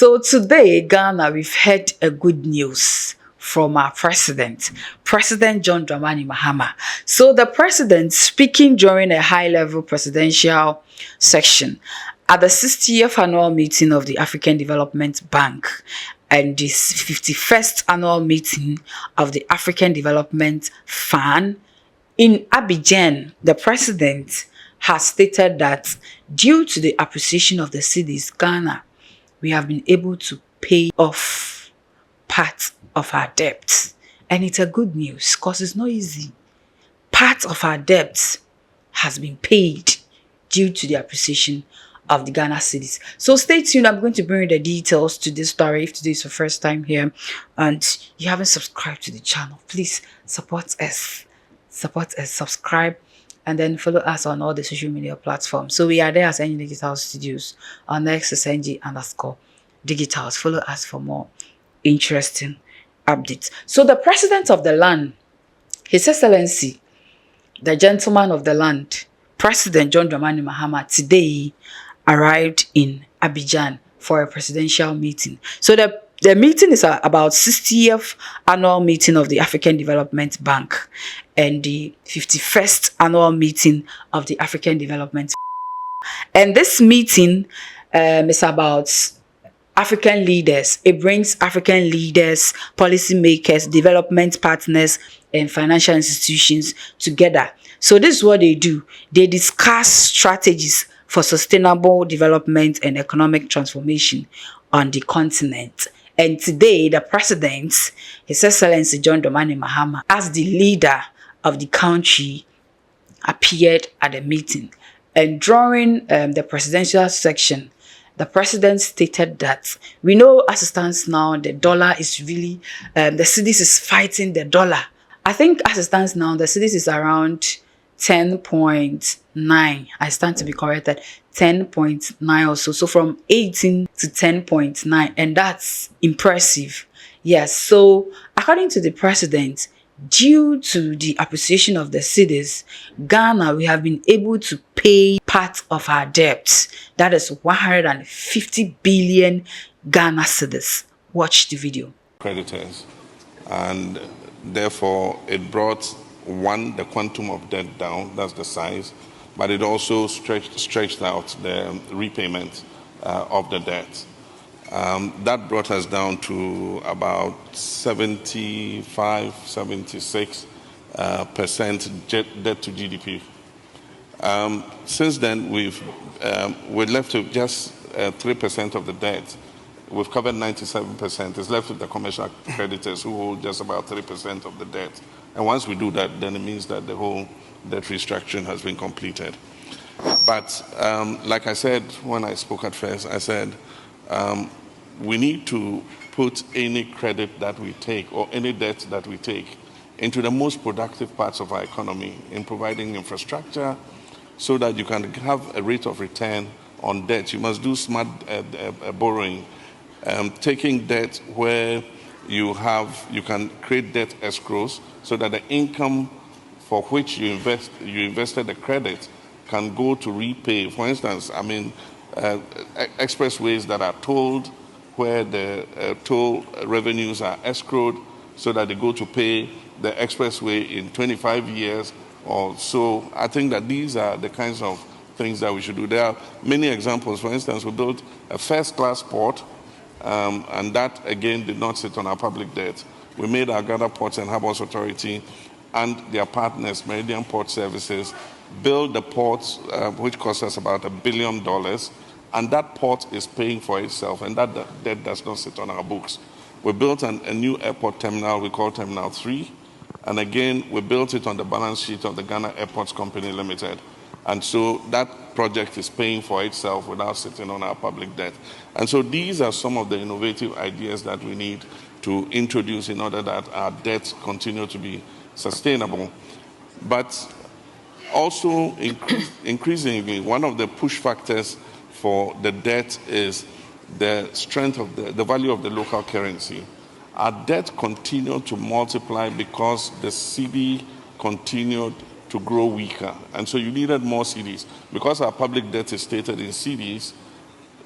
So today, Ghana, we've heard a good news from our president, President John Dramani Mahama. So the president speaking during a high-level presidential section at the 60th annual meeting of the African Development Bank and the 51st annual meeting of the African Development Fund in Abidjan, the president has stated that due to the appreciation of the cedis, Ghana, we have been able to pay off part of our debts. And it's a good news because it's not easy. Part of our debts has been paid due to the appreciation of the Ghana cedis. So stay tuned. I'm going to bring you the details to this story. If today is your first time here and you haven't subscribed to the channel, please support us. Subscribe, and then follow us on all the social media platforms. So we are there as NG Digital Studios. Our next is NG_Digitals. Follow us for more interesting updates. So the president of the land, His Excellency, the gentleman of the land, President John Dramani Mahama, today arrived in Abidjan for a presidential meeting. So the meeting is about 60th annual meeting of the African Development Bank and the 51st annual meeting of the African Development. And this meeting is about African leaders. It brings African leaders, policymakers, development partners, and financial institutions together. So this is what they do. They discuss strategies for sustainable development and economic transformation on the continent. And today, the president, His Excellency John Dramani Mahama, as the leader of the country, appeared at the meeting. And during the presidential section, the president stated that we know as it stands now, the dollar is really, the cedis is fighting the dollar. I think as it stands now, the cedis is around 10.9. I stand to be corrected, 10.9 or so. So from 18 to 10.9, and that's impressive. Yes. So according to the president, due to the appreciation of the cedis, Ghana, we have been able to pay part of our debts. That is 150 billion Ghana cedis. Watch the video. Creditors, and therefore it brought the quantum of debt down, that's the size, but it also stretched out the repayment of the debt. That brought us down to about 76% debt to GDP. Since then, we're left with just 3% of the debt. We've covered 97%. It's left with the commercial creditors who hold just about 3% of the debt. And once we do that, then it means that the whole debt restructuring has been completed. But like I said when I spoke at first, I said we need to put any credit that we take or any debt that we take into the most productive parts of our economy in providing infrastructure so that you can have a rate of return on debt. You must do smart borrowing, taking debt where you can create debt escrows so that the income for which you invested the credit can go to repay. For instance, expressways that are tolled, where the toll revenues are escrowed so that they go to pay the expressway in 25 years or so. I think that these are the kinds of things that we should do. There are many examples. For instance, we built a first-class port, and that, again, did not sit on our public debt. We made our Ghana Ports and Harbours Authority and their partners, Meridian Port Services, build the ports, which cost us about $1 billion, and that port is paying for itself, and that debt does not sit on our books. We built a new airport terminal we call Terminal 3, and again, we built it on the balance sheet of the Ghana Airports Company Limited. And so that project is paying for itself without sitting on our public debt. And so these are some of the innovative ideas that we need to introduce in order that our debts continue to be sustainable. But also, increasingly, one of the push factors for the debt is the strength of the value of the local currency. Our debt continued to multiply because the cedi continued to grow weaker. And so you needed more cedis. Because our public debt is stated in cedis,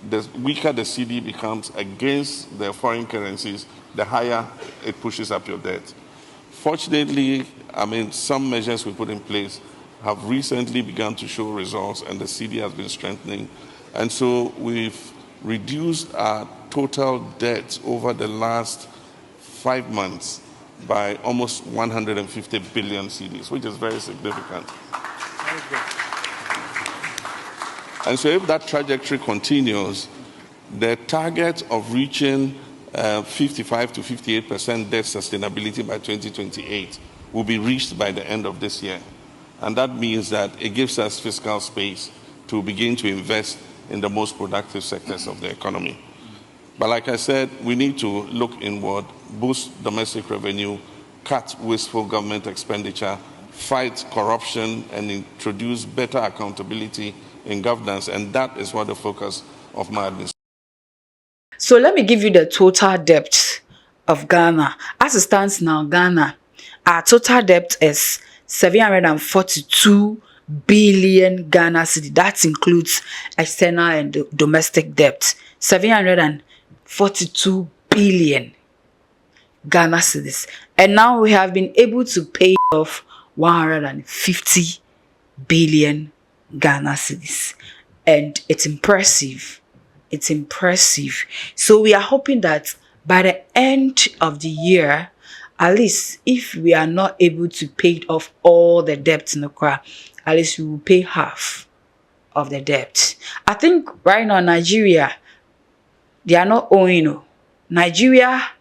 the weaker the CD becomes against the foreign currencies, the higher it pushes up your debt. Fortunately, I mean, some measures we put in place have recently begun to show results, and the CD has been strengthening. And so we've reduced our total debt over the last 5 months by almost 150 billion CDs, which is very significant. And so if that trajectory continues, the target of reaching 55 to 58% debt sustainability by 2028 will be reached by the end of this year. And that means that it gives us fiscal space to begin to invest in the most productive sectors of the economy. But like I said, we need to look inward, boost domestic revenue, cut wasteful government expenditure, fight corruption, and introduce better accountability in governance. And that is what the focus of my administration. So let me give you the total debt of Ghana. As it stands now, Ghana, our total debt is 742 billion Ghana cedi. That includes external and domestic debt. 742 billion Ghana cedis. And now we have been able to pay off 150 billion Ghana cedis. And it's impressive. It's impressive. So we are hoping that by the end of the year, at least if we are not able to pay off all the debt in the car, at least we will pay half of the debt. I think right now Nigeria, they are not owing. Nigeria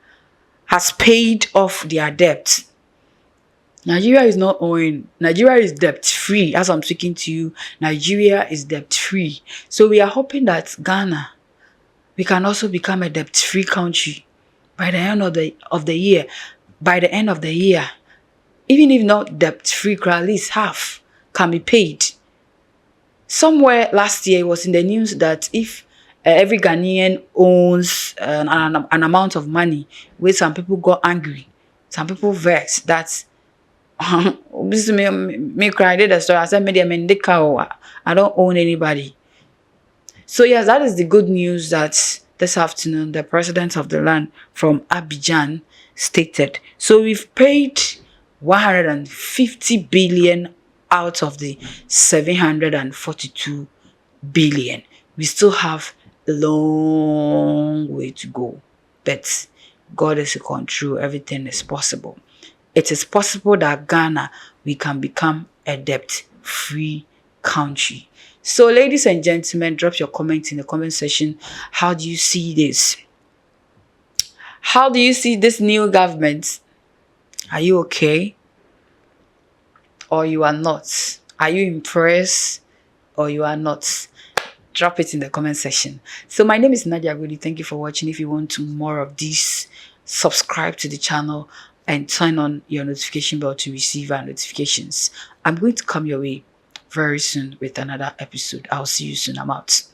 has paid off their debt. Nigeria is not owing. Nigeria is debt-free. As I'm speaking to you, Nigeria is debt-free. So we are hoping that Ghana, we can also become a debt-free country by the end of the year. By the end of the year, even if not debt-free, at least half can be paid. Somewhere last year, it was in the news that if every Ghanaian owns an amount of money, where some people got angry, some people vexed that me cried the story. I said, I don't own anybody. So yes, that is the good news that this afternoon the president of the land from Abidjan stated. So we've paid 150 billion out of the 742 billion. We still have a long way to go, but God is in control. Everything is possible. It is possible that Ghana, we can become a debt-free country. So ladies and gentlemen, drop your comments in the comment section. How do you see this? How do you see this new government? Are you okay? Or you are not? Are you impressed? Or you are not? Drop it in the comment section. So my name is Nadia Agodi. Thank you for watching. If you want more of this, subscribe to the channel and turn on your notification bell to receive our notifications. I'm going to come your way very soon with another episode. I'll see you soon. I'm out.